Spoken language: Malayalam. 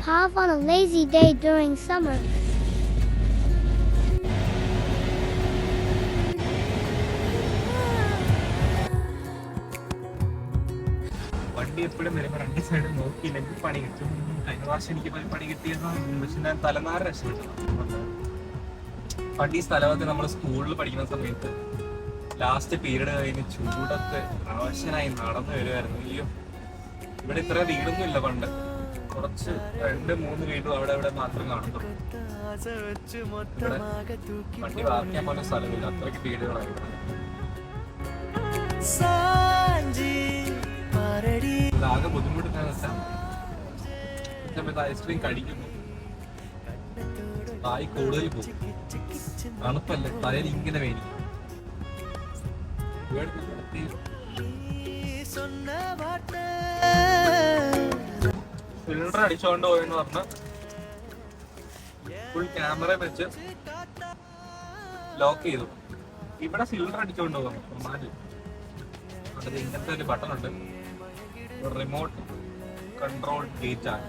have on a lazy day during summer. വണ്ടി എപ്പോഴും വരുമ്പോൾ രണ്ട് സൈഡ് നോക്കിയില്ലെങ്കിൽ പണി കിട്ടും. കഴിഞ്ഞ പ്രാവശ്യം എനിക്ക് പണി കിട്ടിയതാണ്. പക്ഷെ ഞാൻ തലനാറ് രക്ഷപ്പെട്ടു. പണ്ട് ഈ സ്ഥലമൊക്കെ നമ്മൾ സ്കൂളിൽ പഠിക്കുന്ന സമയത്ത് ലാസ്റ്റ് പീരീഡ് കഴിഞ്ഞ് ചൂടത്ത് ആവശ്യനായി നടന്നു വരുമായിരുന്നു. അയ്യോ, ഇവിടെ ഇത്ര വീടൊന്നും ഇല്ല. പണ്ട് കുറച്ച് 2-3 വീടും അവിടെ ഇവിടെ മാത്രം കാണുന്നുള്ളൂ. ഇവിടെ വണ്ടി വാർക്കാൻ പോലെ സ്ഥലമില്ല, അത്രയ്ക്ക് വീടുകളായിരുന്നു. ആകെ ബുദ്ധിമുട്ടെന്ന് വെച്ചാൽ സമയത്ത് ഐസ്ക്രീം കഴിക്കുന്നു, തായി കൂടുതൽ പോകും. തണുപ്പല്ലേ, തലയിൽ ഇങ്ങനെ വേനിക്കും. സിലിണ്ടർ അടിച്ചോണ്ട് പോയെന്ന് പറഞ്ഞ ഫുൾ ക്യാമറ വെച്ച് ലോക്ക് ചെയ്തു. ഇവിടെ സിലിണ്ടർ അടിച്ചോണ്ട് പോകാം. അത് ഇങ്ങനത്തെ ഒരു ബട്ടൺ ഉണ്ട്, റിമോട്ട് കൺട്രോൾ ഗേറ്റ് ആണ്.